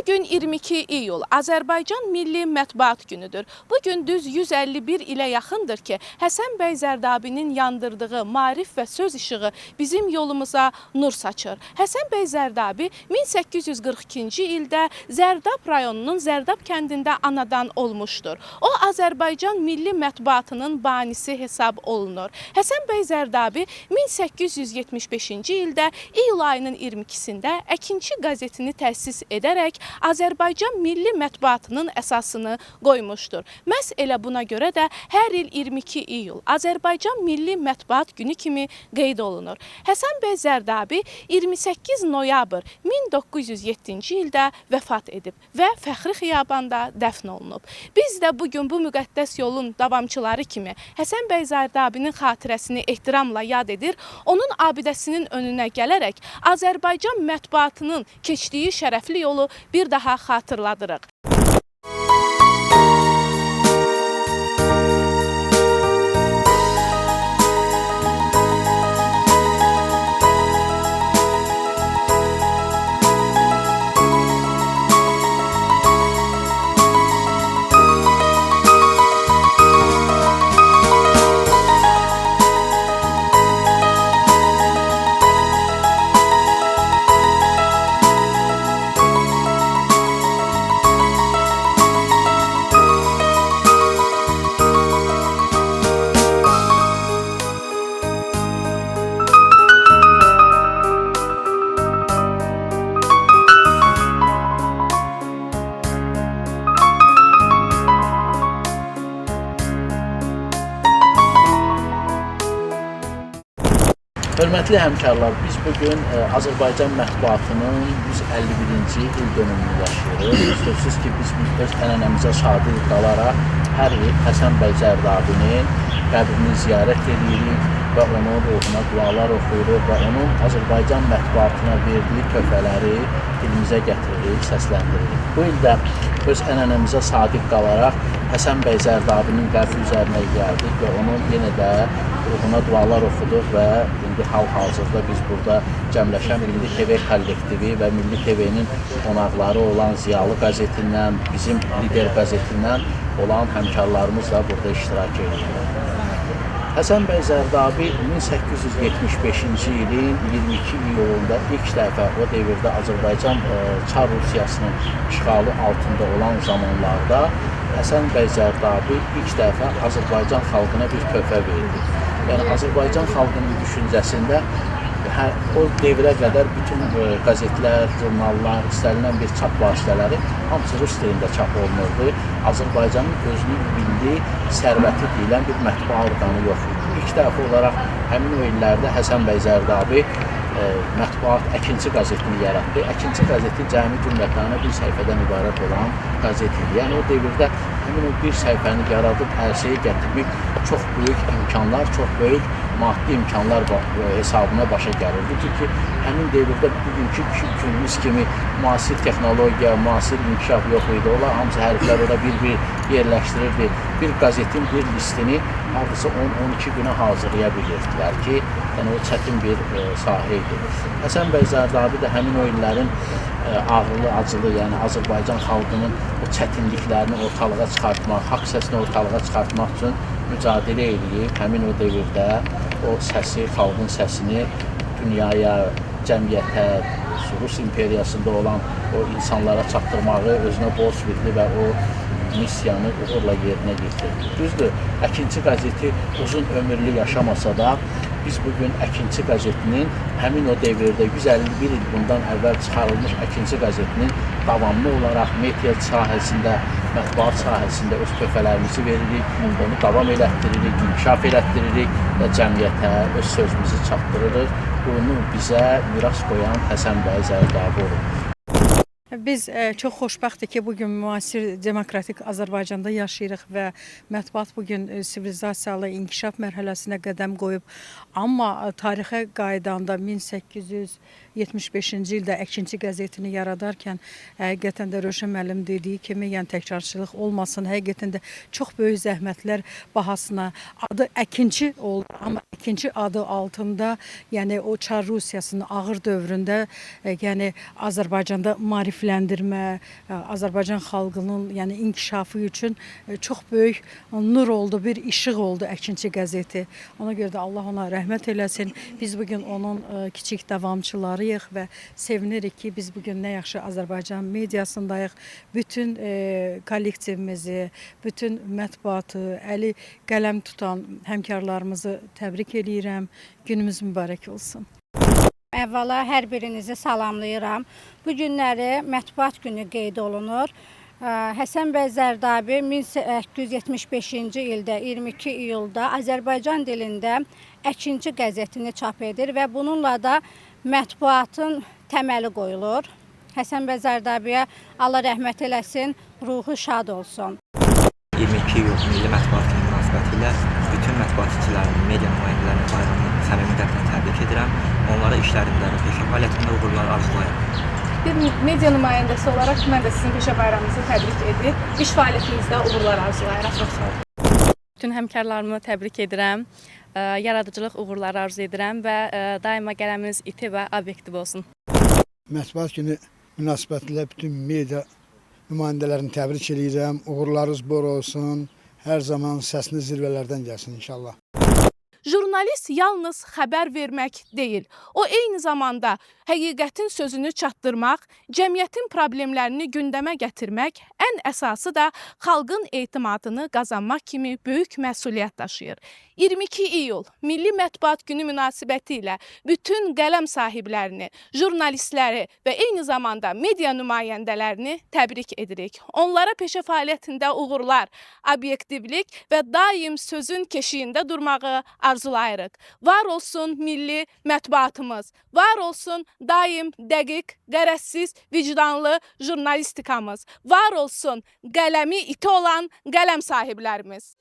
Bugün 22 iyul Azərbaycan Milli Mətbuat Günüdür. Bugün düz 151 ilə yaxındır ki, Həsən bəy Zərdabinin yandırdığı maarif və söz işığı bizim yolumuza nur saçır. Həsən bəy Zərdabi 1842-ci ildə Zərdab rayonunun Zərdab kəndində anadan olmuşdur. O, Azərbaycan Milli Mətbuatının banisi hesab olunur. Həsən bəy Zərdabi 1875-ci ildə iyul ayının 22-sində Əkinçi qəzetini təsis edərək Azərbaycan Milli Mətbuatının əsasını qoymuşdur. Məhz elə buna görə də hər il 22 iyul Azərbaycan Milli Mətbuat Günü kimi qeyd olunur. Həsən bəy Zərdabi 28 noyabr 1907-ci ildə vəfat edib və Fəxri Xiyabanda dəfn olunub. Biz də bugün bu müqəddəs yolun davamçıları kimi Həsən bəy Zərdabinin xatirəsini ehtiramla yad edir, onun abidəsinin önünə gələrək Azərbaycan mətbuatının keçdiyi şərəfli yolu bir daha xatırladırıq. Hörmətli həmkarlar, biz bugün Azərbaycan mətbuatının 151-ci il dönümünü yaşayırıq. Sözsüz ki, biz öz ənənəmizə şadil qalaraq hər il Həsən bəy Zərdabinin qəbrini ziyarət edirik və onun ruhuna dualar oxuyuruq və onun Azərbaycan mətbuatına verdiyi töhfələri dilimizə gətiririk, səsləndiririk. Bu il də öz ənənəmizə sadiq qalaraq Həsən bəy Zərdabinin qəbri üzərinə gəldik və onun yenə də ruhuna dualar oxuduq və indi hal-hazırda biz burada cəmləşən Milli TV kollektivi və Milli TV-nin qonaqları olan Ziyalı qəzetindən, bizim Lider qəzetindən olan həmkarlarımızla burada iştirak edirlər. Həsən bəy Zərdabi 1875-ci ilin 22 iyulunda ilk dəfə o devirdə Azərbaycan Çar Rusiyasının işğalı altında olan zamanlarda Həsən bəy Zərdabi ilk dəfə Azərbaycan xalqına bir töhfə verdi. Yəni Azərbaycan xalqının düşüncəsində o devrə qədər bütün qəzetlər, jurnallar, istənilən bir çap vasitələri hamısı rus dilində çap olunurdu. Azərbaycanın özünün milli sərvəti deyilən bir mətbaa orqanı yox idi. İlk dəfə olaraq həmin o illərdə Həsən bəy Zərdabi mətbuat Əkinçi qəzetini yaratdı. Əkinçi qəzeti cəmi cümlətanə bir səhifədən ibarət olan qəzet idi. Yəni o devirdə həmin o bir səhifəni yaradıb ərsəyə gətirmək çox böyük imkanlar, çox böyük maddi imkanlar hesabına başa gəlirdi ki, həmin devirdə bugünkü günümüz kimi müasir texnologiya, müasir inkişaf yox idi. Onlar hamısı hərflər orada bir-bir yerləşdirirdi. Bir qəzetin bir listini hardasa 10-12 günə hazırlaya bilirdilər ki, yəni o çətin bir sahə idi. Həsən bəy Zərdabi də həmin o illərin ağrılı, acılı, yəni Azərbaycan xalqının o çətinliklərini ortalığa çıxartmaq, haqq səsini ortalığa çıxartmaq üçün mücadilə edib, həmin o devirdə o səsi, xalqın səsini dünyaya, cəmiyyətə, Rus imperiyasında olan o insanlara çatdırmağı özünə borc bildi və o missiyanı uğurla yerinə getirdi. Düzdür, Əkinçi qəzeti uzun ömürlü yaşamasa da, biz bugün Əkinçi qəzetinin həmin o devirdə 151 il bundan əvvəl çıxarılmış Əkinçi qəzetinin davamlı olaraq media sahəsində, mətbuat sahəsində öz töhfələrimizi veririk, onu davam elətdiririk, inkişaf elətdiririk və cəmiyyətə öz sözümüzü çatdırırıq. Bunu bizə miras qoyan Həsən bəy Zərdabi olub. Biz çox xoşbəxtik ki, bugün müasir demokratik Azərbaycanda yaşayırıq və mətbuat bugün sivilizasiyalı inkişaf mərhələsinə qədəm qoyub. Amma tarixə qaydanda 75-ci ildə Əkinçi qəzetini yaradarkən həqiqətən də Rövşən müəllim dediyi kimi, yəni təkrarçılıq olmasın, həqiqətən də çox böyük zəhmətlər bahasına adı Əkinçi oldu, amma Əkinçi adı altında, yəni o Çar Rusiyasının ağır dövründə, yəni Azərbaycanda maarifləndirmə, Azərbaycan xalqının yəni inkişafı üçün çox böyük nur oldu, bir işıq oldu Əkinçi qəzeti. Ona görə də Allah ona rəhmət eləsin. Biz bugün onun kiçik davamçılarıyıq və sevinirik ki, biz bugün nə yaxşı Azərbaycan mediasındayıq. Bütün kollektivimizi, bütün mətbuatı, əli qələm tutan həmkarlarımızı təbrik edirəm. Günümüz mübarək olsun. Əvvəla hər birinizi salamlayıram. Bu günləri Mətbuat günü qeyd olunur. Həsən bəy Zərdabi 1875-ci ildə 22 iyulda Azərbaycan dilində Əkinçi qəzetini çap edir və bununla da mətbuatın təməli qoyulur. Həsən bəy Zərdabiyə Allah rəhmət eləsin, ruhu şad olsun. 22 iyul Milli Mətbuat Günü münasibətilə bütün mətbuatçıların, media nümayəndələrini bayramını səmimi qəlbdən təbrik edirəm. Onlara işlərində və peşə fəaliyyətində uğurlar arzulayıram. Bir media nümayəndəsi olaraq mən də sizin peşə bayramınızı təbrik edir. İş fəaliyyətinizdə uğurlar arzulayıram. Çox sağ olun. Bütün həmkarlarımı təbrik edirəm. Yaradıcılıq uğurları arzu edirəm və daima qələminiz iti və obyektiv olsun. Mətbuat günü münasibətilə bütün media nümayəndələrini təbrik edirəm. Uğurlarınız bol olsun. Hər zaman səsiniz zirvələrdən gəlsin inşallah. Jurnalist yalnız xəbər vermək deyil, o eyni zamanda həqiqətin sözünü çatdırmaq, cəmiyyətin problemlərini gündəmə gətirmək, ən əsası da xalqın etimadını qazanmaq kimi böyük məsuliyyət daşıyır. 22 iyul Milli Mətbuat Günü münasibəti ilə bütün qələm sahiblərini, jurnalistləri və eyni zamanda media nümayəndələrini təbrik edirik. Onlara peşə fəaliyyətində uğurlar, obyektivlik və daim sözün keşiyində durmağı arzulayırıq. Var olsun milli mətbuatımız, var olsun daim dəqiq, qərəzsiz, vicdanlı jurnalistikamız, var olsun qələmi iti olan qələm sahiblərimiz.